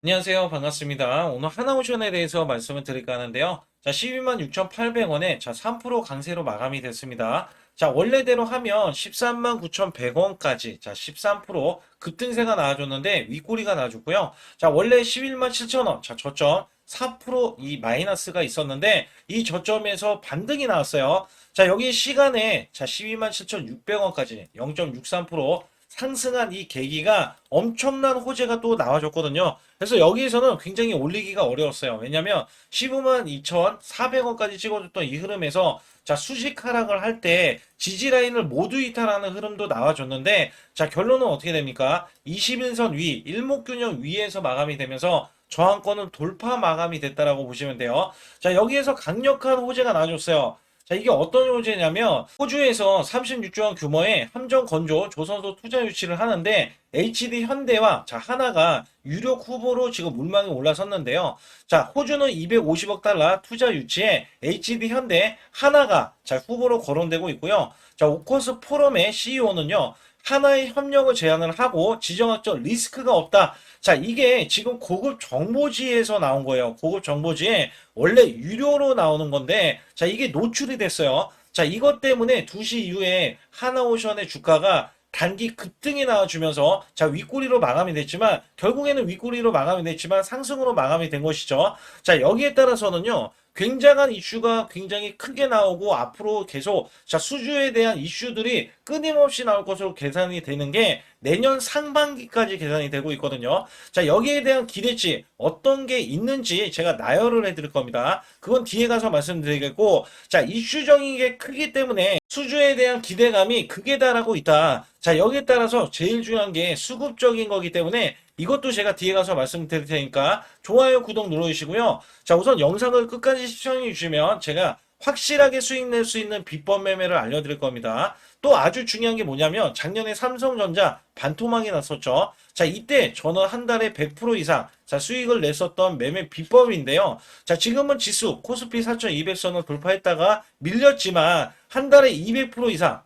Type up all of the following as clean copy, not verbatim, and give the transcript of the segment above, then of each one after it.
안녕하세요. 반갑습니다. 오늘 하나오션에 대해서 말씀을 드릴까 하는데요. 자, 12만 6,800원에 자, 3% 강세로 마감이 됐습니다. 자, 원래대로 하면 13만 9,100원까지 자, 13% 급등세가 나와줬는데 윗꼬리가 나와줬고요. 자, 원래 11만 7천원 자, 저점 4%이 마이너스가 있었는데 이 저점에서 반등이 나왔어요. 자, 여기 시간에 자, 12만 7,600원까지 0.63% 상승한 이 계기가 엄청난 호재가 또 나와줬거든요. 그래서 여기에서는 굉장히 올리기가 어려웠어요. 왜냐면 15만 2,400원까지 찍어줬던 이 흐름에서 자, 수직 하락을 할 때 지지 라인을 모두 이탈하는 흐름도 나와줬는데 자, 결론은 어떻게 됩니까? 21선 위, 일목균형 위에서 마감이 되면서 저항권은 돌파 마감이 됐다라고 보시면 돼요. 자, 여기에서 강력한 호재가 나와줬어요. 자, 이게 어떤 호재냐면 호주에서 36조 원 규모의 함정 건조 조선소 투자 유치를 하는데 HD 현대와 자, 하나가 유력 후보로 지금 물망에 올라섰는데요. 자, 호주는 250억 달러 투자 유치에 HD 현대 하나가 자, 후보로 거론되고 있고요. 자, 오커스 포럼의 CEO는요. 하나의 협력을 제안을 하고 지정학적 리스크가 없다. 자, 이게 지금 고급 정보지에서 나온 거예요. 고급 정보지에 원래 유료로 나오는 건데, 자, 이게 노출이 됐어요. 자, 이것 때문에 2시 이후에 하나오션의 주가가 단기 급등이 나와주면서 자, 윗꼬리로 마감이 됐지만 결국에는 윗꼬리로 마감이 됐지만 상승으로 마감이 된 것이죠. 자, 여기에 따라서는요. 굉장한 이슈가 굉장히 크게 나오고 앞으로 계속 자, 수주에 대한 이슈들이 끊임없이 나올 것으로 계산이 되는 게 내년 상반기까지 계산이 되고 있거든요. 자, 여기에 대한 기대치 어떤 게 있는지 제가 나열을 해드릴 겁니다. 그건 뒤에 가서 말씀드리겠고, 자, 이슈적인 게 크기 때문에 수주에 대한 기대감이 극에 달하고 있다. 자, 여기에 따라서 제일 중요한 게 수급적인 거기 때문에 이것도 제가 뒤에 가서 말씀드릴 테니까 좋아요, 구독 눌러주시고요. 자, 우선 영상을 끝까지 시청해 주시면 제가 확실하게 수익 낼 수 있는 비법 매매를 알려드릴 겁니다. 또 아주 중요한 게 뭐냐면 작년에 삼성전자 반토막이 났었죠. 자, 이때 저는 한 달에 100% 이상 자, 수익을 냈었던 매매 비법인데요. 자, 지금은 지수 코스피 4,200선을 돌파했다가 밀렸지만 한 달에 200% 이상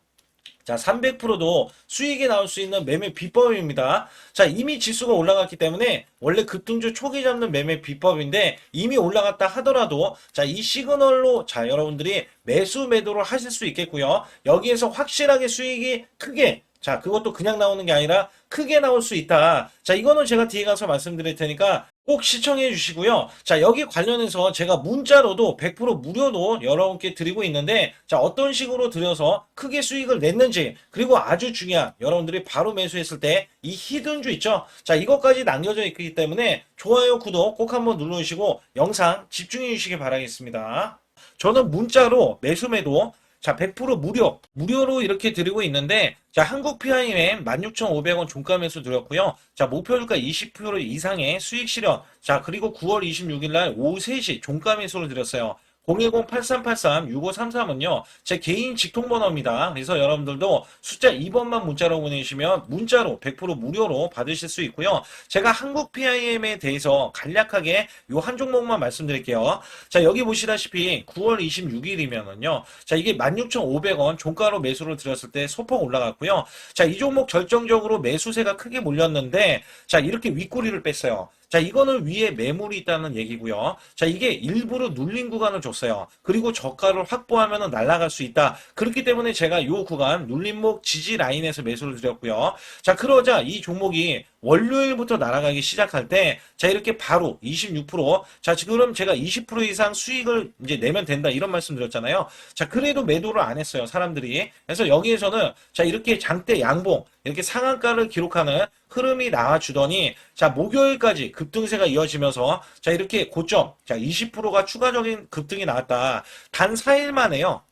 자, 300%도 수익이 나올 수 있는 매매 비법입니다. 자, 이미 지수가 올라갔기 때문에 원래 급등주 초기 잡는 매매 비법인데 이미 올라갔다 하더라도 자, 이 시그널로 자, 여러분들이 매수 매도를 하실 수 있겠고요. 여기에서 확실하게 수익이 크게 자, 그것도 그냥 나오는 게 아니라 크게 나올 수 있다. 자, 이거는 제가 뒤에 가서 말씀드릴 테니까 꼭 시청해 주시고요. 자, 여기 관련해서 제가 문자로도 100% 무료로 여러분께 드리고 있는데, 자, 어떤 식으로 드려서 크게 수익을 냈는지, 그리고 아주 중요한 여러분들이 바로 매수했을 때 이 히든주 있죠? 자, 이것까지 남겨져 있기 때문에 좋아요, 구독 꼭 한번 눌러주시고 영상 집중해 주시기 바라겠습니다. 저는 문자로 매수 매도 자, 100% 무료로 이렇게 드리고 있는데, 자, 한국 PIM 16,500원 종가 매수 드렸고요. 자, 목표 주가 20% 이상의 수익 실현. 자, 그리고 9월 26일 날 오후 3시 종가 매수를 드렸어요. 010-8383-6533은요, 제 개인 직통번호입니다. 그래서 여러분들도 숫자 2번만 문자로 보내주시면 문자로 100% 무료로 받으실 수 있고요. 제가 한국 PIM에 대해서 간략하게 요 한 종목만 말씀드릴게요. 자, 여기 보시다시피 9월 26일이면은요, 자, 이게 16,500원 종가로 매수를 드렸을 때 소폭 올라갔고요. 자, 이 종목 결정적으로 매수세가 크게 몰렸는데, 자, 이렇게 윗꼬리를 뺐어요. 자, 이거는 위에 매물이 있다는 얘기고요. 자, 이게 일부러 눌린 구간을 줬어요. 그리고 저가를 확보하면 날아갈 수 있다. 그렇기 때문에 제가 이 구간 눌림목 지지 라인에서 매수를 드렸고요. 자, 그러자 이 종목이 월요일부터 날아가기 시작할 때, 자, 이렇게 바로 26%, 자, 지금 제가 20% 이상 수익을 이제 내면 된다, 이런 말씀 드렸잖아요. 자, 그래도 매도를 안 했어요, 사람들이. 그래서 여기에서는, 자, 이렇게 장대 양봉, 이렇게 상한가를 기록하는 흐름이 나와주더니, 자, 목요일까지 급등세가 이어지면서, 자, 이렇게 고점, 자, 20%가 추가적인 급등이 나왔다. 단 4일 만에요.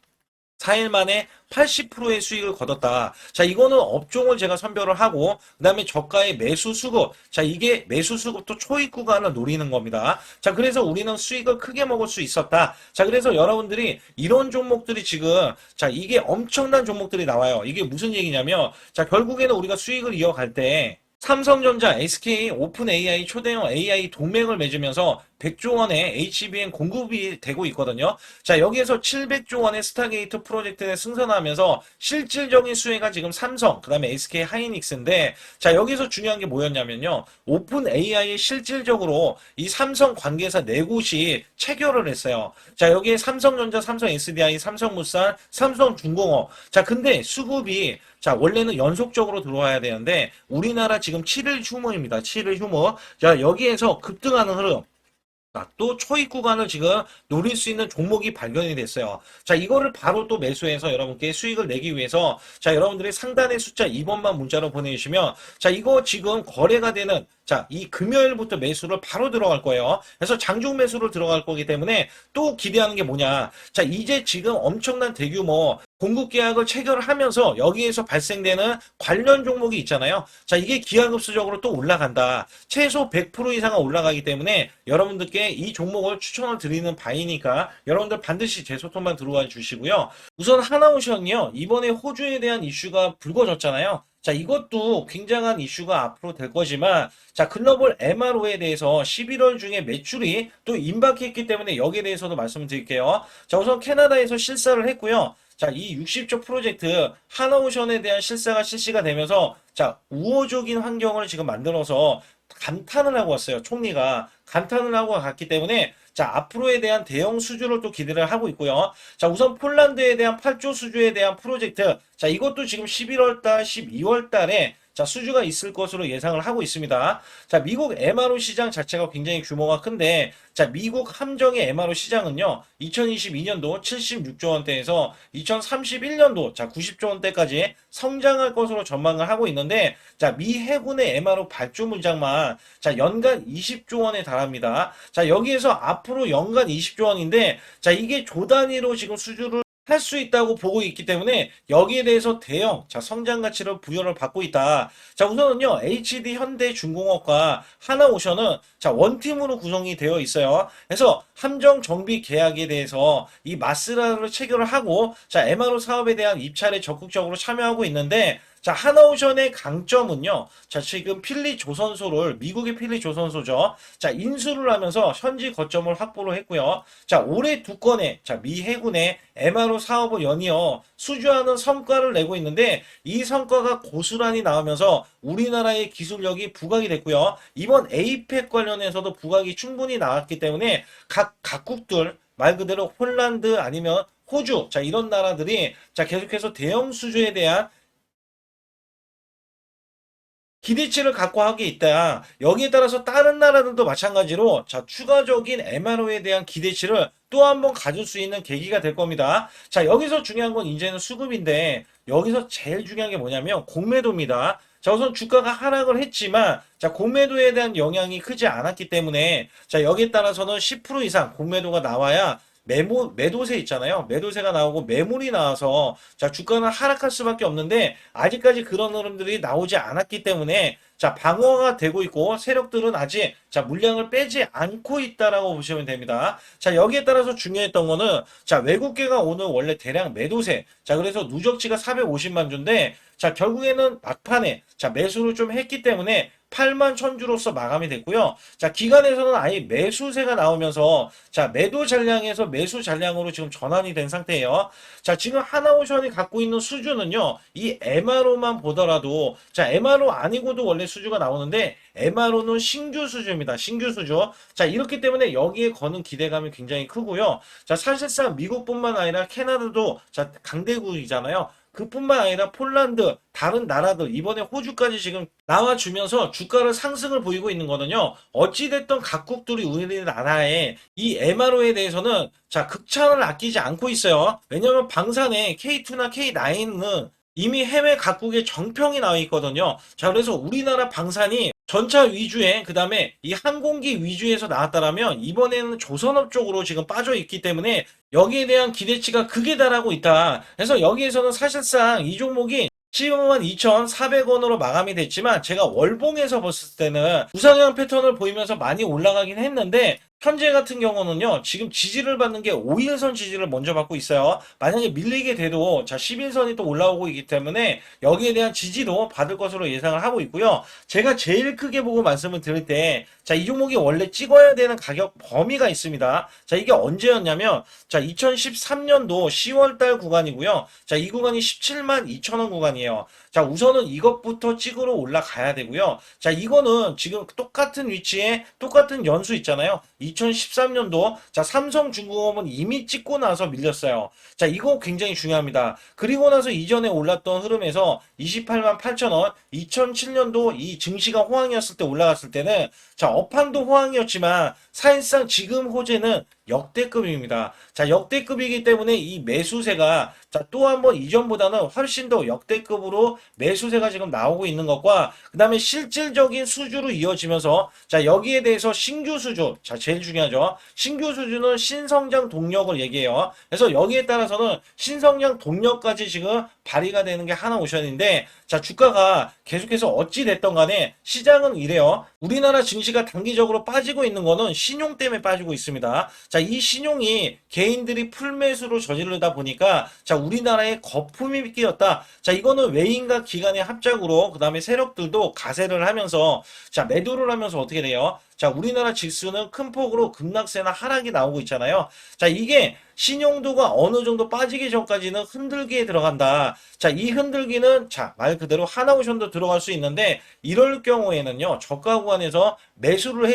4일 만에 80%의 수익을 거뒀다. 자, 이거는 업종을 제가 선별을 하고, 그 다음에 저가의 매수 수급. 자, 이게 매수 수급도 초입 구간을 노리는 겁니다. 자, 그래서 우리는 수익을 크게 먹을 수 있었다. 자, 그래서 여러분들이 이런 종목들이 지금, 자, 이게 엄청난 종목들이 나와요. 이게 무슨 얘기냐면, 자, 결국에는 우리가 수익을 이어갈 때, 삼성전자, SK, 오픈 AI, 초대형 AI 동맹을 맺으면서 100조 원의 HBM 공급이 되고 있거든요. 자, 여기에서 700조 원의 스타게이트 프로젝트에 승선하면서 실질적인 수혜가 지금 삼성, 그다음에 SK 하이닉스인데, 자, 여기서 중요한 게 뭐였냐면요. 오픈 AI에 실질적으로 이 삼성 관계사 네 곳이 체결을 했어요. 자, 여기에 삼성전자, 삼성 SDI, 삼성물산, 삼성중공업. 자, 근데 수급이 자, 원래는 연속적으로 들어와야 되는데 우리나라 지금 7일 휴무입니다. 7일 휴무. 자, 여기에서 급등하는 흐름. 또 초입 구간을 지금 노릴 수 있는 종목이 발견이 됐어요. 자, 이거를 바로 또 매수해서 여러분께 수익을 내기 위해서 자, 여러분들이 상단의 숫자 2번만 문자로 보내주시면 자, 이거 지금 거래가 되는 자, 이 금요일부터 매수를 바로 들어갈 거예요. 그래서 장중 매수를 들어갈 거기 때문에 또 기대하는 게 뭐냐. 자, 이제 지금 엄청난 대규모 공급 계약을 체결하면서 여기에서 발생되는 관련 종목이 있잖아요. 자, 이게 기하급수적으로 또 올라간다. 최소 100% 이상은 올라가기 때문에 여러분들께 이 종목을 추천을 드리는 바이니까 여러분들 반드시 제 소통만 들어와 주시고요. 우선 하나오션이요. 이번에 호주에 대한 이슈가 불거졌잖아요. 자, 이것도 굉장한 이슈가 앞으로 될 거지만, 자, 글로벌 MRO에 대해서 11월 중에 매출이 또 임박했기 때문에 여기에 대해서도 말씀을 드릴게요. 자, 우선 캐나다에서 실사를 했고요. 자, 이 60조 프로젝트 하나오션에 대한 실사가 실시가 되면서, 자, 우호적인 환경을 지금 만들어서 감탄을 하고 왔어요. 총리가 감탄을 하고 갔기 때문에 자, 앞으로에 대한 대형 수주를 또 기대를 하고 있고요. 자, 우선 폴란드에 대한 8조 수주에 대한 프로젝트. 자, 이것도 지금 11월 달, 12월 달에 자, 수주가 있을 것으로 예상을 하고 있습니다. 자, 미국 MRO 시장 자체가 굉장히 규모가 큰데, 자, 미국 함정의 MRO 시장은요, 2022년도 76조 원대에서 2031년도, 자, 90조 원대까지 성장할 것으로 전망을 하고 있는데, 자, 미 해군의 MRO 발주 물량만, 자, 연간 20조 원에 달합니다. 자, 여기에서 앞으로 연간 20조 원인데, 자, 이게 조 단위로 지금 수주를 할 수 있다고 보고 있기 때문에 여기에 대해서 대형 자 성장 가치를 부여를 받고 있다. 자, 우선은요 HD 현대중공업과 하나오션은 자 원팀으로 구성이 되어 있어요. 그래서 함정 정비 계약에 대해서 이 마스라를 체결을 하고 자 MRO 사업에 대한 입찰에 적극적으로 참여하고 있는데 자, 하나오션의 강점은요. 자, 지금 필리 조선소를 미국의 필리 조선소죠. 자, 인수를 하면서 현지 거점을 확보를 했고요. 자, 올해 두 건의 자, 미 해군의 MRO 사업을 연이어 수주하는 성과를 내고 있는데 이 성과가 고스란히 나오면서 우리나라의 기술력이 부각이 됐고요. 이번 에이펙 관련해서도 부각이 충분히 나왔기 때문에 각국들 말 그대로 폴란드 아니면 호주 자, 이런 나라들이 자, 계속해서 대형 수주에 대한 기대치를 갖고 하게 있다. 여기에 따라서 다른 나라들도 마찬가지로 자 추가적인 MRO에 대한 기대치를 또 한 번 가질 수 있는 계기가 될 겁니다. 자 여기서 중요한 건 이제는 수급인데 여기서 제일 중요한 게 뭐냐면 공매도입니다. 자 우선 주가가 하락을 했지만 자 공매도에 대한 영향이 크지 않았기 때문에 자 여기에 따라서는 10% 이상 공매도가 나와야 매도세 있잖아요. 매도세가 나오고 매물이 나와서 자 주가는 하락할 수밖에 없는데 아직까지 그런 흐름들이 나오지 않았기 때문에 자 방어가 되고 있고 세력들은 아직 자 물량을 빼지 않고 있다라고 보시면 됩니다. 자 여기에 따라서 중요했던 거는 자 외국계가 오늘 원래 대량 매도세 자 그래서 누적치가 450만 주인데 자 결국에는 막판에 자 매수를 좀 했기 때문에 8만 1000주로서 마감이 됐고요. 자, 기관에서는 아예 매수세가 나오면서 자, 매도 잔량에서 매수 잔량으로 지금 전환이 된 상태예요. 자, 지금 하나오션이 갖고 있는 수주는요. 이 MRO만 보더라도 자, MRO 아니고도 원래 수주가 나오는데 MRO는 신규 수주입니다. 신규 수주. 자, 이렇기 때문에 여기에 거는 기대감이 굉장히 크고요. 자, 사실상 미국뿐만 아니라 캐나다도 자, 강대국이잖아요. 그뿐만 아니라 폴란드, 다른 나라들, 이번에 호주까지 지금 나와주면서 주가를 상승을 보이고 있는 거는요. 어찌됐든 각국들이 우리나라의 이 MRO에 대해서는 자, 극찬을 아끼지 않고 있어요. 왜냐면 방산에 K2나 K9은 이미 해외 각국의 정평이 나와 있거든요. 자, 그래서 우리나라 방산이 전차 위주에 그다음에 이 항공기 위주에서 나왔다라면 이번에는 조선업 쪽으로 지금 빠져 있기 때문에 여기에 대한 기대치가 극에 달하고 있다. 그래서 여기에서는 사실상 이 종목이 15만 2,400원으로 마감이 됐지만 제가 월봉에서 봤을 때는 우상향 패턴을 보이면서 많이 올라가긴 했는데 현재 같은 경우는요, 지금 지지를 받는 게 5일선 지지를 먼저 받고 있어요. 만약에 밀리게 돼도, 자, 11선이 또 올라오고 있기 때문에 여기에 대한 지지도 받을 것으로 예상을 하고 있고요. 제가 제일 크게 보고 말씀을 드릴 때, 자, 이 종목이 원래 찍어야 되는 가격 범위가 있습니다. 자, 이게 언제였냐면, 자, 2013년도 10월달 구간이고요. 자, 이 구간이 17만 2천 원 구간이에요. 자, 우선은 이것부터 찍으러 올라가야 되고요. 자, 이거는 지금 똑같은 위치에 똑같은 연수 있잖아요. 2013년도 자, 삼성중공업은 이미 찍고 나서 밀렸어요. 자, 이거 굉장히 중요합니다. 그리고 나서 이전에 올랐던 흐름에서 28만 8천 원, 2007년도 이 증시가 호황이었을 때 올라갔을 때는 자, 업황도 호황이었지만 사실상 지금 호재는 역대급입니다. 자, 역대급이기 때문에 이 매수세가 자, 또 한 번 이전보다는 훨씬 더 역대급으로 매수세가 지금 나오고 있는 것과 그 다음에 실질적인 수주로 이어지면서 자, 여기에 대해서 신규 수주, 자, 제일 중요하죠. 신규 수주는 신성장 동력을 얘기해요. 그래서 여기에 따라서는 신성장 동력까지 지금 발휘가 되는 게 하나오션인데 자, 주가가 계속해서 어찌 됐던 간에 시장은 이래요. 우리나라 증시가 단기적으로 빠지고 있는 거는 신용 때문에 빠지고 있습니다. 자, 이 신용이 개인들이 풀매수로 저지르다 보니까 자, 우리나라에 거품이 끼었다. 자, 이거는 외인과 기관의 합작으로 그 다음에 세력들도 가세를 하면서 자, 매도를 하면서 어떻게 돼요? 자, 우리나라 지수는 큰 폭으로 급락세나 하락이 나오고 있잖아요. 자, 이게 신용도가 어느 정도 빠지기 전까지는 흔들기에 들어간다. 자, 이 흔들기는 자, 말 그대로 하나오션도 들어갈 수 있는데 이럴 경우에는요. 저가 구간에서 매수를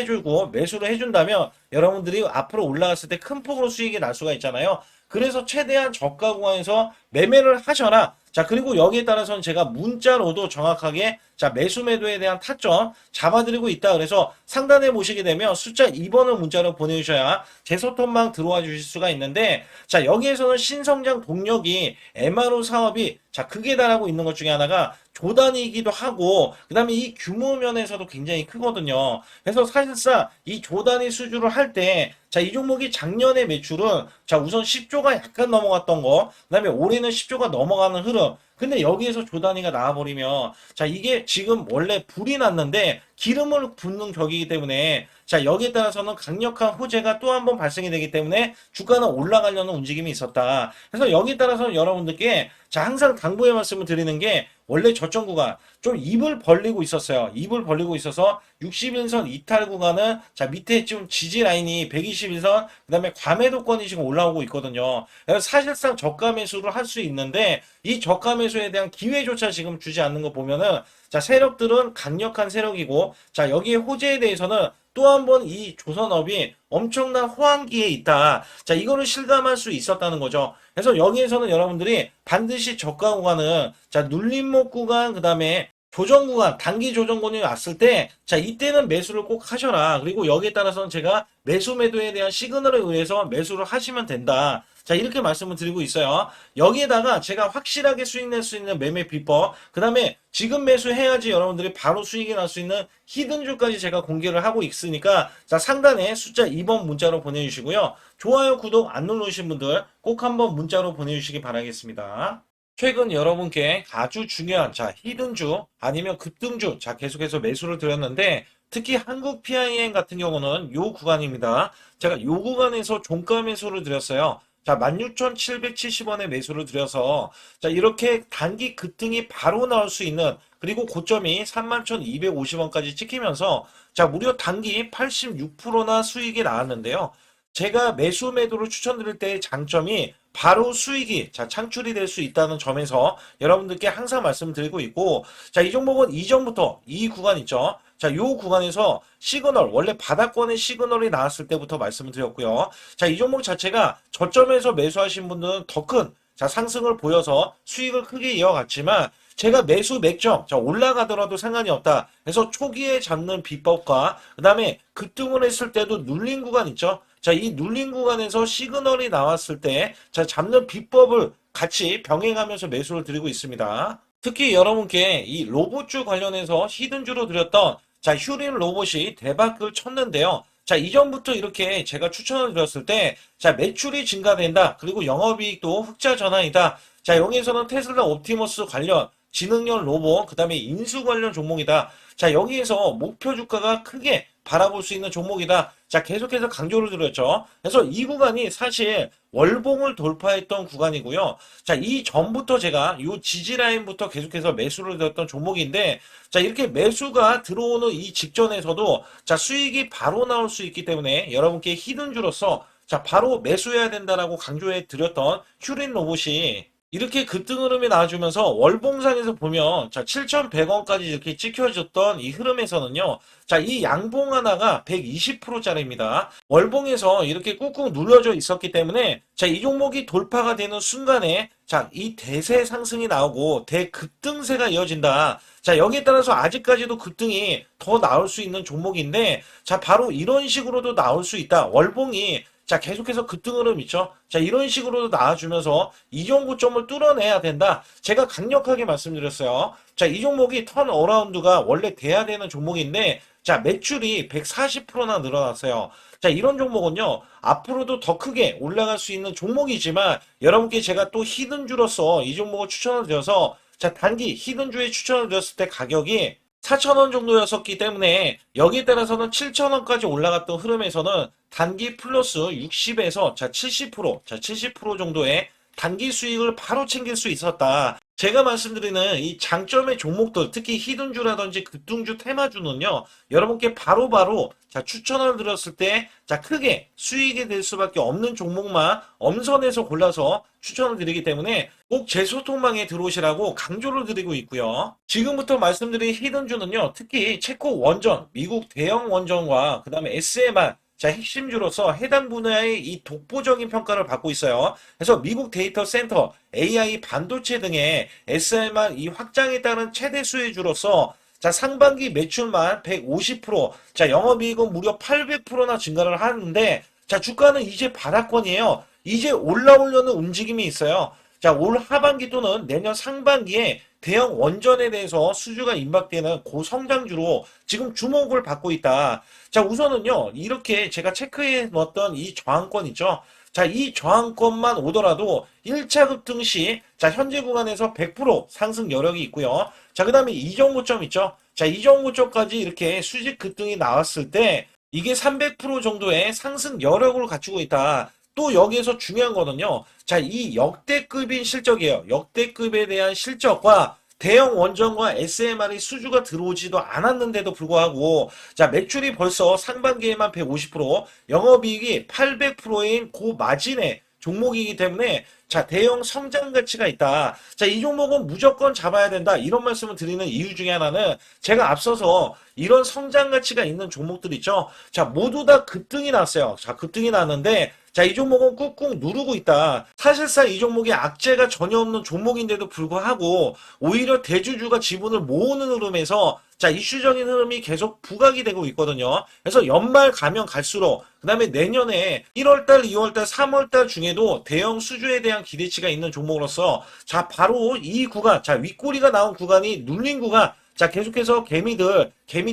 해준다면 여러분들이 앞으로 올라갔을 때 큰 폭으로 수익이 날 수가 있잖아요. 그래서 최대한 저가 구간에서 매매를 하셔라. 자, 그리고 여기에 따라서는 제가 문자로도 정확하게 자, 매수 매도에 대한 타점 잡아드리고 있다. 그래서 상단에 보시게 되면 숫자 2번을 문자로 보내주셔야 제 소통망 들어와 주실 수가 있는데 자, 여기에서는 신성장 동력이 MRO 사업이 자, 크게 달하고 있는 것 중에 하나가 조단이기도 하고 그 다음에 이 규모 면에서도 굉장히 크거든요. 그래서 사실상 이 조단위 수주를 할 때 자, 이 종목이 작년에 매출은 자, 우선 10조가 약간 넘어갔던 거, 그 다음에 올해는 10조가 넘어가는 흐름. 근데 여기에서 조단위가 나와버리면 자, 이게 지금 원래 불이 났는데 기름을 붓는 격이기 때문에 자, 여기에 따라서는 강력한 호재가 또 한 번 발생이 되기 때문에 주가는 올라가려는 움직임이 있었다. 그래서 여기에 따라서는 여러분들께 자, 항상 당부의 말씀을 드리는 게 원래 저점 구간 좀 입을 벌리고 있었어요. 입을 벌리고 있어서 61선 이탈 구간은 자, 밑에 지금 지지 라인이 121선 그다음에 과매도권이 지금 올라오고 있거든요. 그래서 사실상 저가 매수를 할 수 있는데 이 저가 매수에 대한 기회조차 지금 주지 않는 거 보면은 자, 세력들은 강력한 세력이고 자, 여기에 호재에 대해서는 또 한 번 이 조선업이 엄청난 호황기에 있다. 자, 이거를 실감할 수 있었다는 거죠. 그래서 여기에서는 여러분들이 반드시 저가 구간은 자, 눌림목 구간 그다음에 조정 구간, 단기 조정권이 왔을 때, 자, 이때는 매수를 꼭 하셔라. 그리고 여기에 따라서는 제가 매수 매도에 대한 시그널에 의해서 매수를 하시면 된다. 자, 이렇게 말씀을 드리고 있어요. 여기에다가 제가 확실하게 수익 낼 수 있는 매매 비법, 그 다음에 지금 매수해야지 여러분들이 바로 수익이 날 수 있는 히든주까지 제가 공개를 하고 있으니까, 자, 상단에 숫자 2번 문자로 보내주시고요. 좋아요, 구독 안 누르신 분들 꼭 한번 문자로 보내주시기 바라겠습니다. 최근 여러분께 아주 중요한 자, 히든주 아니면 급등주 자, 계속해서 매수를 드렸는데 특히 한국 PIM 같은 경우는 요 구간입니다. 제가 요 구간에서 종가 매수를 드렸어요. 자, 16,770원에 매수를 드려서 자, 이렇게 단기 급등이 바로 나올 수 있는 그리고 고점이 31,250원까지 찍히면서 자, 무려 단기 86%나 수익이 나왔는데요. 제가 매수 매도를 추천드릴 때의 장점이 바로 수익이 자, 창출이 될 수 있다는 점에서 여러분들께 항상 말씀드리고 있고 자, 이 종목은 이전부터 이 구간 있죠. 자, 요 구간에서 시그널 원래 바닥권의 시그널이 나왔을 때부터 말씀을 드렸고요. 자, 이 종목 자체가 저점에서 매수하신 분들은 더 큰 자, 상승을 보여서 수익을 크게 이어갔지만 제가 매수 맥점 자, 올라가더라도 상관이 없다. 그래서 초기에 잡는 비법과 그 다음에 급등을 했을 때도 눌린 구간 있죠. 자, 이 눌린 구간에서 시그널이 나왔을 때, 자, 잡는 비법을 같이 병행하면서 매수를 드리고 있습니다. 특히 여러분께 이 로봇주 관련해서 히든주로 드렸던, 자, 휴린 로봇이 대박을 쳤는데요. 자, 이전부터 이렇게 제가 추천을 드렸을 때, 자, 매출이 증가된다. 그리고 영업이익도 흑자 전환이다. 자, 여기에서는 테슬라 옵티머스 관련, 지능형 로봇, 그 다음에 인수 관련 종목이다. 자, 여기에서 목표 주가가 크게 바라볼 수 있는 종목이다. 자, 계속해서 강조를 드렸죠. 그래서 이 구간이 사실 월봉을 돌파했던 구간이고요. 자, 이 전부터 제가 이 지지라인부터 계속해서 매수를 드렸던 종목인데, 자, 이렇게 매수가 들어오는 이 직전에서도 자, 수익이 바로 나올 수 있기 때문에 여러분께 히든주로서 자, 바로 매수해야 된다라고 강조해 드렸던 휴린 로봇이 이렇게 급등 흐름이 나와주면서 월봉상에서 보면 자 7,100원까지 이렇게 찍혀졌던 이 흐름에서는요. 자, 이 양봉 하나가 120%짜리입니다. 월봉에서 이렇게 꾹꾹 눌러져 있었기 때문에 자, 이 종목이 돌파가 되는 순간에 자, 이 대세 상승이 나오고 대급등세가 이어진다. 자, 여기에 따라서 아직까지도 급등이 더 나올 수 있는 종목인데 자, 바로 이런 식으로도 나올 수 있다. 월봉이 자, 계속해서 급등 흐름 있죠. 자, 이런 식으로도 나와주면서 이종 고점을 뚫어내야 된다. 제가 강력하게 말씀드렸어요. 자, 이 종목이 턴어라운드가 원래 돼야 되는 종목인데, 자, 매출이 140%나 늘어났어요. 자, 이런 종목은요, 앞으로도 더 크게 올라갈 수 있는 종목이지만, 여러분께 제가 또 히든주로서 이 종목을 추천을 드려서, 자, 단기 히든주에 추천을 드렸을 때 가격이 4,000원 정도였었기 때문에 여기에 따라서는 7,000원까지 올라갔던 흐름에서는 단기 플러스 60에서 자 70% 정도의 단기 수익을 바로 챙길 수 있었다. 제가 말씀드리는 이 장점의 종목들, 특히 히든주라든지 급등주, 테마주는요, 여러분께 바로바로 자 추천을 드렸을 때 자 크게 수익이 될 수밖에 없는 종목만 엄선해서 골라서 추천을 드리기 때문에 꼭 제 소통방에 들어오시라고 강조를 드리고 있고요. 지금부터 말씀드린 히든주는요, 특히 체코 원전, 미국 대형 원전과 그 다음에 SMR 자, 핵심주로서 해당 분야의 이 독보적인 평가를 받고 있어요. 그래서 미국 데이터 센터, AI 반도체 등의 SMR 이 확장에 따른 최대 수혜주로서 자, 상반기 매출만 150%, 자, 영업이익은 무려 800%나 증가를 하는데, 자, 주가는 이제 바닥권이에요. 이제 올라오려는 움직임이 있어요. 자, 올 하반기 또는 내년 상반기에 대형 원전에 대해서 수주가 임박되는 고성장주로 지금 주목을 받고 있다. 자, 우선은요, 이렇게 제가 체크해 놓았던 이 저항권 있죠. 자, 이 저항권만 오더라도 1차 급등 시, 자, 현재 구간에서 100% 상승 여력이 있고요. 자, 그 다음에 이전 고점 있죠. 자, 이전 고점까지 이렇게 수직 급등이 나왔을 때, 이게 300% 정도의 상승 여력을 갖추고 있다. 또 여기에서 중요한 거는요. 자, 이 역대급인 실적이에요. 역대급에 대한 실적과 대형 원전과 SMR이 수주가 들어오지도 않았는데도 불구하고 자, 매출이 벌써 상반기에만 150%, 영업이익이 800%인 고마진의 종목이기 때문에 자, 대형 성장 가치가 있다. 자, 이 종목은 무조건 잡아야 된다. 이런 말씀을 드리는 이유 중에 하나는 제가 앞서서 이런 성장 가치가 있는 종목들 있죠. 자, 모두 다 급등이 났어요. 자, 급등이 났는데 자, 이 종목은 꾹꾹 누르고 있다. 사실상 이 종목이 악재가 전혀 없는 종목인데도 불구하고 오히려 대주주가 지분을 모으는 흐름에서 자, 이슈적인 흐름이 계속 부각이 되고 있거든요. 그래서 연말 가면 갈수록 그 다음에 내년에 1월달, 2월달, 3월달 중에도 대형 수주에 대한 기대치가 있는 종목으로서 자, 바로 이 구간, 자, 윗꼬리가 나온 구간이 눌린 구간, 자, 계속해서 개미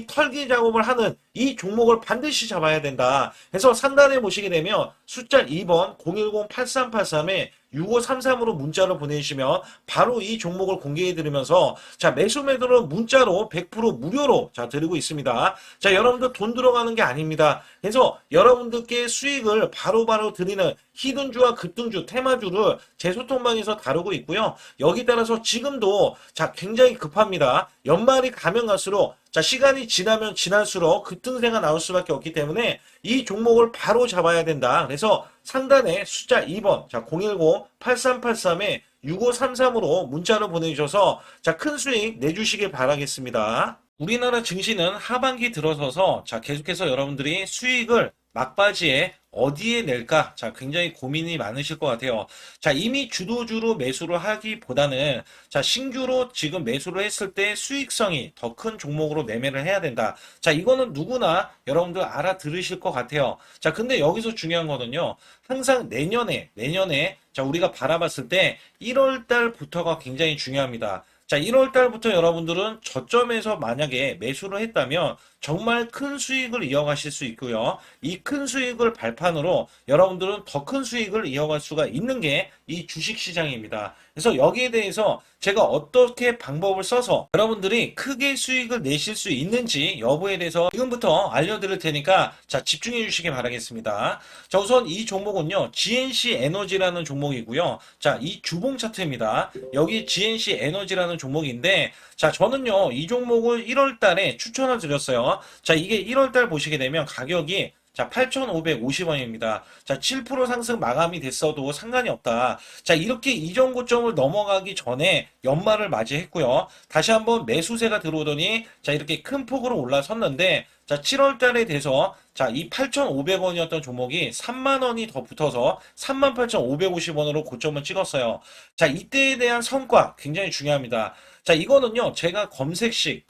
털기 작업을 하는 이 종목을 반드시 잡아야 된다. 그래서 상단에 보시게 되면 숫자 2번 010-8383에 6533으로 문자를 보내주시면 바로 이 종목을 공개해 드리면서 자, 매수 매도는 문자로 100% 무료로 자, 드리고 있습니다. 자, 여러분들 돈 들어가는 게 아닙니다. 그래서 여러분들께 수익을 바로바로 드리는 히든주와 급등주, 테마주를 제 소통방에서 다루고 있고요. 여기 따라서 지금도 자, 굉장히 급합니다. 연말이 가면 갈수록 자, 시간이 지나면 지날수록 급등세가 나올 수밖에 없기 때문에 이 종목을 바로 잡아야 된다. 그래서 상단에 숫자 2번, 자, 010-8383에 6533으로 문자를 보내주셔서 자, 큰 수익 내주시길 바라겠습니다. 우리나라 증시는 하반기 들어서서 자, 계속해서 여러분들이 수익을 막바지에 어디에 낼까? 자, 굉장히 고민이 많으실 것 같아요. 자, 이미 주도주로 매수를 하기보다는 자, 신규로 지금 매수를 했을 때 수익성이 더 큰 종목으로 매매를 해야 된다. 자, 이거는 누구나 여러분들 알아들으실 것 같아요. 자, 근데 여기서 중요한 거는요. 항상 내년에 자, 우리가 바라봤을 때 1월 달부터가 굉장히 중요합니다. 자, 1월 달부터 여러분들은 저점에서 만약에 매수를 했다면 정말 큰 수익을 이어가실 수 있고요. 이 큰 수익을 발판으로 여러분들은 더 큰 수익을 이어갈 수가 있는 게 이 주식시장입니다. 그래서 여기에 대해서 제가 어떻게 방법을 써서 여러분들이 크게 수익을 내실 수 있는지 여부에 대해서 지금부터 알려드릴 테니까 자, 집중해 주시기 바라겠습니다. 자, 우선 이 종목은요, GNC 에너지라는 종목이고요. 자, 이 주봉 차트입니다. 여기 GNC 에너지라는 종목인데, 자, 저는요, 이 종목을 1월 달에 추천을 드렸어요. 자, 이게 1월 달 보시게 되면 가격이 자, 8,550원입니다. 자, 7% 상승 마감이 됐어도 상관이 없다. 자, 이렇게 이전 고점을 넘어가기 전에 연말을 맞이했고요. 다시 한번 매수세가 들어오더니 자, 이렇게 큰 폭으로 올라섰는데 자, 7월 달에 돼서 자, 이 8,500원이었던 종목이 3만 원이 더 붙어서 38,550원으로 고점을 찍었어요. 자, 이때에 대한 성과 굉장히 중요합니다. 자, 이거는요, 제가 검색식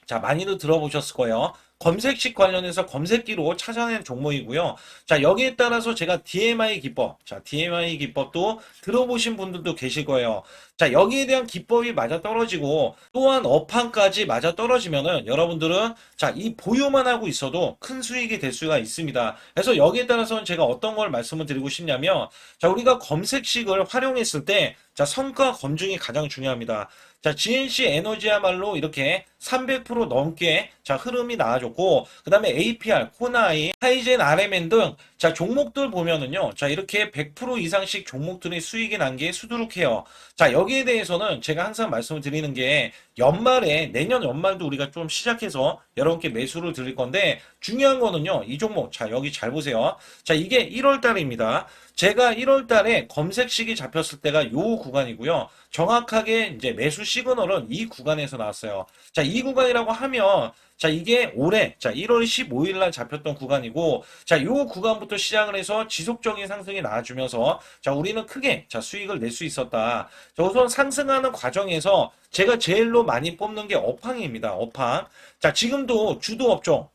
자, 많이들 들어보셨을 거예요. 검색식 관련해서 검색기로 찾아낸 종목이고요. 자, 여기에 따라서 제가 DMI 기법, 자, DMI 기법도 들어보신 분들도 계실 거예요. 자, 여기에 대한 기법이 맞아 떨어지고 또한 업황까지 맞아 떨어지면은 여러분들은 자, 이 보유만 하고 있어도 큰 수익이 될 수가 있습니다. 그래서 여기에 따라서는 제가 어떤 걸 말씀을 드리고 싶냐면 자, 우리가 검색식을 활용했을 때 자, 성과 검증이 가장 중요합니다. 자, GNC 에너지야말로 이렇게 300% 넘게 자, 흐름이 나와줬고, 그 다음에 APR, 코나이, 하이젠, RMN 등 자, 종목들 보면은요. 자, 이렇게 100% 이상씩 종목들이 수익이 난 게 수두룩해요. 자, 여기에 대해서는 제가 항상 말씀을 드리는 게 연말에 내년 연말도 우리가 좀 시작해서 여러분께 매수를 드릴 건데 중요한 거는요. 이 종목 자, 여기 잘 보세요. 자, 이게 1월 달입니다. 제가 1월 달에 검색식이 잡혔을 때가 요 구간이고요. 정확하게 이제 매수 시그널은 이 구간에서 나왔어요. 자, 이 구간이라고 하면 자, 이게 올해 자, 1월 15일 날 잡혔던 구간이고 자, 요 구간부터 시작을 해서 지속적인 상승이 나와주면서 자, 우리는 크게 자, 수익을 낼 수 있었다. 자, 우선 상승하는 과정에서 제가 제일로 많이 뽑는 게 업황입니다. 업황. 자, 지금도 주도 업종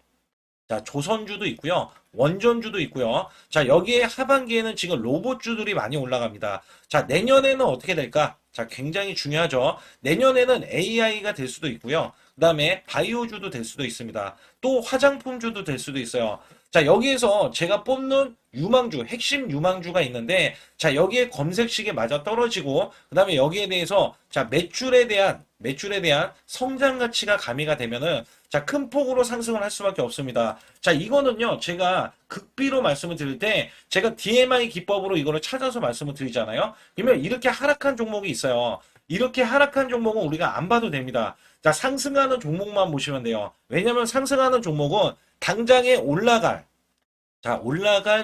자, 조선주도 있고요. 원전주도 있고요. 자, 여기에 하반기에는 지금 로봇주들이 많이 올라갑니다. 자, 내년에는 어떻게 될까? 자, 굉장히 중요하죠. 내년에는 AI가 될 수도 있고요. 그 다음에 바이오주도 될 수도 있습니다. 또 화장품주도 될 수도 있어요. 자, 여기에서 제가 뽑는 유망주, 핵심 유망주가 있는데, 자, 여기에 검색식에 맞아 떨어지고, 그 다음에 여기에 대해서, 자, 매출에 대한 성장 가치가 가미가 되면은, 자, 큰 폭으로 상승을 할 수밖에 없습니다. 자, 이거는요, 제가 극비로 말씀을 드릴 때, 제가 DMI 기법으로 이거를 찾아서 말씀을 드리잖아요. 그러면 이렇게 하락한 종목이 있어요. 이렇게 하락한 종목은 우리가 안 봐도 됩니다. 자, 상승하는 종목만 보시면 돼요. 왜냐면 상승하는 종목은 당장에 올라갈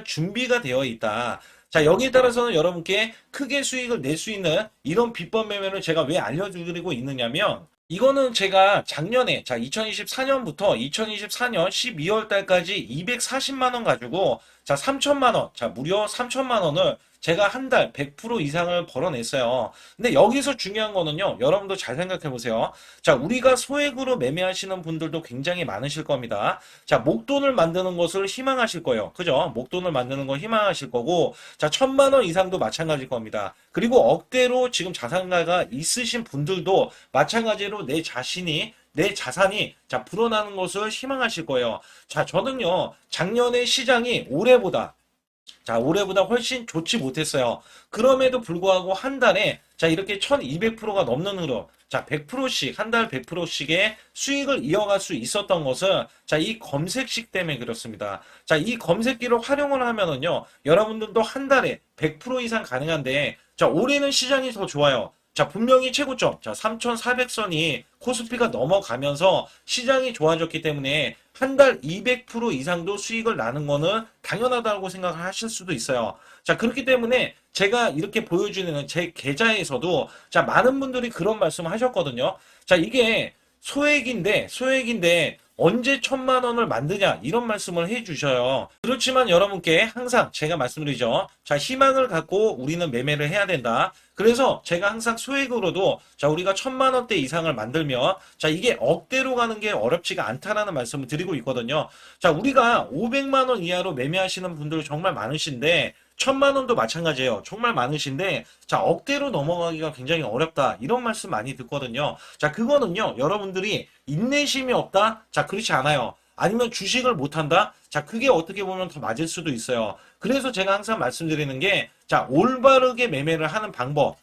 준비가 되어 있다. 자, 여기에 따라서는 여러분께 크게 수익을 낼 수 있는 이런 비법 매매를 제가 왜 알려드리고 있느냐면, 이거는 제가 작년에, 자, 2024년부터 2024년 12월 달까지 240만 원 가지고, 자, 3천만 원, 자, 무려 3천만 원을 제가 한 달 100% 이상을 벌어냈어요. 근데 여기서 중요한 거는요, 여러분도 잘 생각해 보세요. 자, 우리가 소액으로 매매하시는 분들도 굉장히 많으실 겁니다. 자, 목돈을 만드는 것을 희망하실 거예요. 그죠? 목돈을 만드는 걸 희망하실 거고, 자, 1,000만 원 이상도 마찬가지일 겁니다. 그리고 억대로 지금 자산가가 있으신 분들도 마찬가지로 내 자산이 자 불어나는 것을 희망하실 거예요. 자, 저는요 작년에 시장이 올해보다 훨씬 좋지 못했어요. 그럼에도 불구하고 한 달에 자 이렇게 1200%가 넘는 흐름, 자 100%씩 한 달 100%씩의 수익을 이어갈 수 있었던 것은 자 이 검색식 때문에 그렇습니다. 자, 이 검색기를 활용을 하면은요 여러분들도 한 달에 100% 이상 가능한데 자 올해는 시장이 더 좋아요. 자, 분명히 최고점, 자, 3,400선이 코스피가 넘어가면서 시장이 좋아졌기 때문에 한 달 200% 이상도 수익을 나는 거는 당연하다고 생각을 하실 수도 있어요. 자, 그렇기 때문에 제가 이렇게 보여주는 제 계좌에서도 자, 많은 분들이 그런 말씀을 하셨거든요. 자, 이게 소액인데 언제 1,000만 원을 만드냐 이런 말씀을 해주셔요. 그렇지만 여러분께 항상 제가 말씀드리죠. 자, 희망을 갖고 우리는 매매를 해야 된다. 그래서 제가 항상 소액으로도 자 우리가 1,000만 원대 이상을 만들면 자 이게 억대로 가는 게 어렵지가 않다라는 말씀을 드리고 있거든요. 자, 우리가 500만 원 이하로 매매하시는 분들 정말 많으신데 1,000만 원도 마찬가지예요. 정말 많으신데 자 억대로 넘어가기가 굉장히 어렵다 이런 말씀 많이 듣거든요. 자, 그거는요 여러분들이 인내심이 없다? 자, 그렇지 않아요. 아니면 주식을 못한다? 자, 그게 어떻게 보면 더 맞을 수도 있어요. 그래서 제가 항상 말씀드리는 게 자 올바르게 매매를 하는 방법,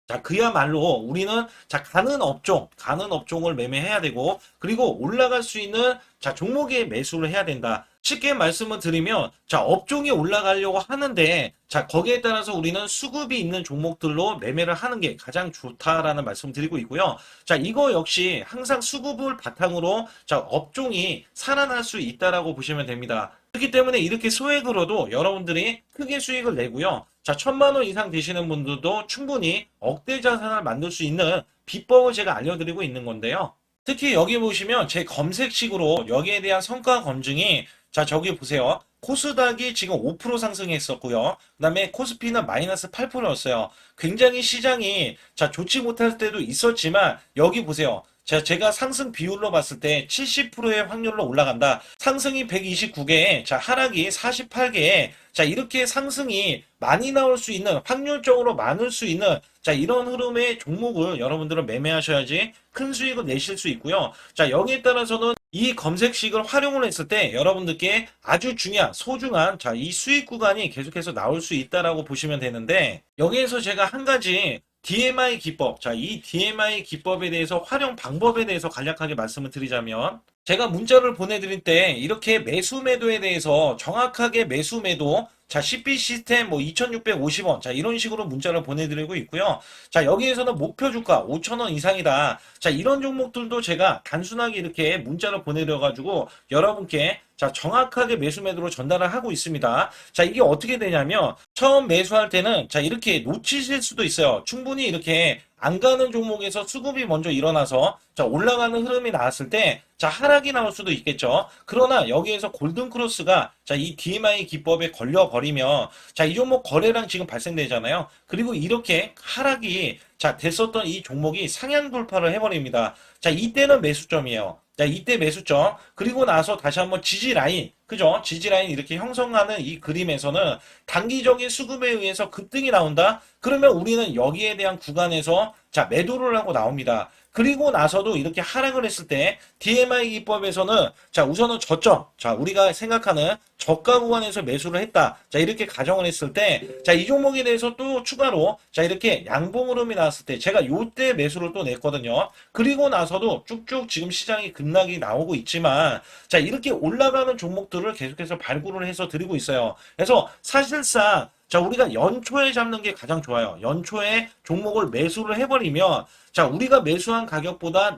자, 그야말로 우리는 자, 가는 업종을 매매해야 되고, 그리고 올라갈 수 있는 자, 종목에 매수를 해야 된다. 쉽게 말씀을 드리면, 자, 업종이 올라가려고 하는데, 자, 거기에 따라서 우리는 수급이 있는 종목들로 매매를 하는 게 가장 좋다라는 말씀 드리고 있고요. 자, 이거 역시 항상 수급을 바탕으로 자, 업종이 살아날 수 있다라고 보시면 됩니다. 그렇기 때문에 이렇게 소액으로도 여러분들이 크게 수익을 내고요. 자, 1,000만 원 이상 되시는 분들도 충분히 억대 자산을 만들 수 있는 비법을 제가 알려드리고 있는 건데요. 특히 여기 보시면 제 검색식으로 여기에 대한 성과 검증이 자, 저기 보세요. 코스닥이 지금 5% 상승했었고요. 그 다음에 코스피는 마이너스 8%였어요. 굉장히 시장이 자, 좋지 못할 때도 있었지만 여기 보세요. 자, 제가 상승 비율로 봤을 때 70%의 확률로 올라간다. 상승이 129개에, 자, 하락이 48개에, 자, 이렇게 상승이 많이 나올 수 있는, 확률적으로 많을 수 있는, 자, 이런 흐름의 종목을 여러분들은 매매하셔야지 큰 수익을 내실 수 있고요. 자, 여기에 따라서는 이 검색식을 활용을 했을 때 여러분들께 아주 중요한, 소중한, 자, 이 수익 구간이 계속해서 나올 수 있다라고 보시면 되는데, 여기에서 제가 한 가지 DMI 기법, 자, 이 DMI 기법에 대해서 활용 방법에 대해서 간략하게 말씀을 드리자면, 제가 문자를 보내드릴 때 이렇게 매수 매도에 대해서 정확하게 매수 매도, 자, CP 시스템 뭐 2,650원, 자, 이런 식으로 문자를 보내드리고 있고요. 자, 여기에서는 목표 주가 5,000원 이상이다. 자, 이런 종목들도 제가 단순하게 이렇게 문자를 보내드려가지고 여러분께 자, 정확하게 매수 매도로 전달을 하고 있습니다. 자, 이게 어떻게 되냐면 처음 매수할 때는 자, 이렇게 놓치실 수도 있어요. 충분히 이렇게 안 가는 종목에서 수급이 먼저 일어나서 자, 올라가는 흐름이 나왔을 때 자, 하락이 나올 수도 있겠죠. 그러나 여기에서 골든 크로스가 자, 이 DMI 기법에 걸려 버리면 자, 이 종목 거래량 지금 발생되잖아요. 그리고 이렇게 하락이 자, 됐었던 이 종목이 상향 돌파를 해버립니다. 자, 이때는 매수점이에요. 자, 이때 매수점. 그리고 나서 다시 한번 지지 라인. 그죠? 지지 라인 이렇게 형성하는 이 그림에서는 단기적인 수급에 의해서 급등이 나온다? 그러면 우리는 여기에 대한 구간에서 자, 매도를 하고 나옵니다. 그리고 나서도 이렇게 하락을 했을 때 DMI 기법에서는 자, 우선은 저점. 자, 우리가 생각하는 저가 구간에서 매수를 했다. 자, 이렇게 가정을 했을 때 자, 이 종목에 대해서 또 추가로 자, 이렇게 양봉 흐름이 나왔을 때 제가 요때 매수를 또 냈거든요. 그리고 나서도 쭉쭉 지금 시장이 급락이 나오고 있지만 자, 이렇게 올라가는 종목들을 계속해서 발굴을 해서 드리고 있어요. 그래서 사실상 자, 우리가 연초에 잡는 게 가장 좋아요. 연초에 종목을 매수를 해버리면 자, 우리가 매수한 가격보다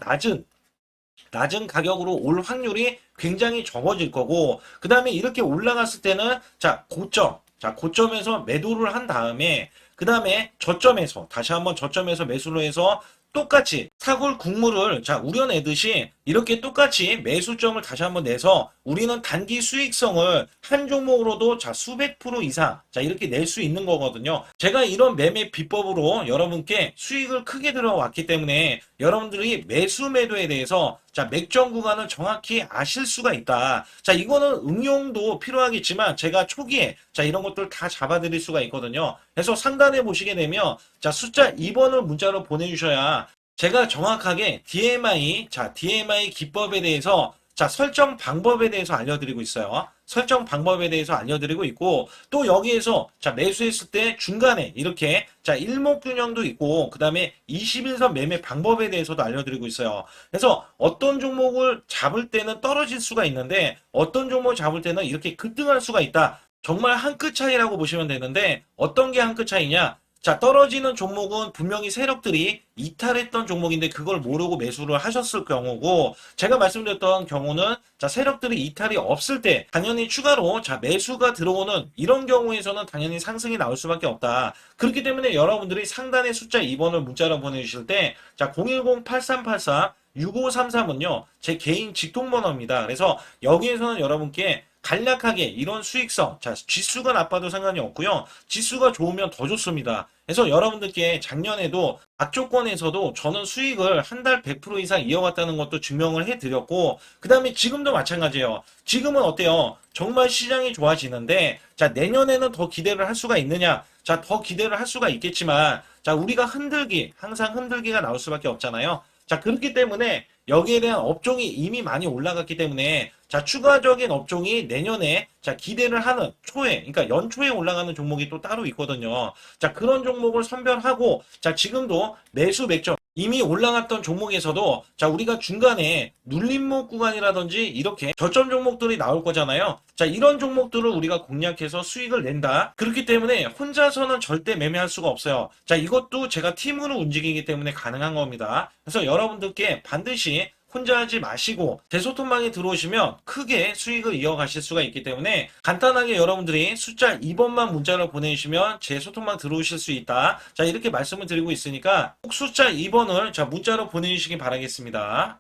낮은 가격으로 올 확률이 굉장히 적어질 거고, 그 다음에 이렇게 올라갔을 때는, 자, 고점에서 매도를 한 다음에, 그 다음에 저점에서, 다시 한번 저점에서 매수를 해서 똑같이 사골 국물을 자, 우려내듯이 이렇게 똑같이 매수점을 다시 한번 내서 우리는 단기 수익성을 한 종목으로도 자, 수백 프로 이상 자, 이렇게 낼 수 있는 거거든요. 제가 이런 매매 비법으로 여러분께 수익을 크게 들어왔기 때문에 여러분들이 매수 매도에 대해서 자, 맥점 구간을 정확히 아실 수가 있다. 자, 이거는 응용도 필요하겠지만 제가 초기에 자, 이런 것들 다 잡아드릴 수가 있거든요. 그래서 상단에 보시게 되면 자, 숫자 2번을 문자로 보내주셔야 제가 정확하게 DMI 기법에 대해서 자, 설정 방법에 대해서 알려드리고 있어요. 설정 방법에 대해서 알려드리고 있고, 또 여기에서, 자, 매수했을 때 중간에 이렇게, 자, 일목균형도 있고, 그 다음에 21선 매매 방법에 대해서도 알려드리고 있어요. 그래서 어떤 종목을 잡을 때는 떨어질 수가 있는데, 어떤 종목을 잡을 때는 이렇게 급등할 수가 있다. 정말 한 끗 차이라고 보시면 되는데, 어떤 게 한 끗 차이냐? 자, 떨어지는 종목은 분명히 세력들이 이탈했던 종목인데 그걸 모르고 매수를 하셨을 경우고, 제가 말씀드렸던 경우는 자, 세력들이 이탈이 없을 때 당연히 추가로 자, 매수가 들어오는 이런 경우에서는 당연히 상승이 나올 수밖에 없다. 그렇기 때문에 여러분들이 상단에 숫자 2번을 문자로 보내주실 때 자, 010-8384-6533은요 제 개인 직통번호입니다. 그래서 여기에서는 여러분께 간략하게 이런 수익성, 자, 지수가 나빠도 상관이 없고요. 지수가 좋으면 더 좋습니다. 그래서 여러분들께 작년에도 악조건에서도 저는 수익을 한 달 100% 이상 이어갔다는 것도 증명을 해드렸고, 그 다음에 지금도 마찬가지예요. 지금은 어때요? 정말 시장이 좋아지는데, 자, 내년에는 더 기대를 할 수가 있느냐? 자, 더 기대를 할 수가 있겠지만, 자, 우리가 항상 흔들기가 나올 수밖에 없잖아요. 자, 그렇기 때문에 여기에 대한 업종이 이미 많이 올라갔기 때문에 자, 추가적인 업종이 내년에 자, 기대를 하는 초에, 그러니까 연초에 올라가는 종목이 또 따로 있거든요. 자, 그런 종목을 선별하고 자, 지금도 매수 맥점 이미 올라갔던 종목에서도 자, 우리가 중간에 눌림목 구간이라든지 이렇게 저점 종목들이 나올 거잖아요. 자, 이런 종목들을 우리가 공략해서 수익을 낸다. 그렇기 때문에 혼자서는 절대 매매할 수가 없어요. 자, 이것도 제가 팀으로 움직이기 때문에 가능한 겁니다. 그래서 여러분들께 반드시 혼자 하지 마시고 대소통방에 들어오시면 크게 수익을 이어가실 수가 있기 때문에 간단하게 여러분들이 숫자 2번만 문자를 보내주시면 제 소통방 들어오실 수 있다. 자, 이렇게 말씀을 드리고 있으니까 꼭 숫자 2번을 자, 문자로 보내주시기 바라겠습니다.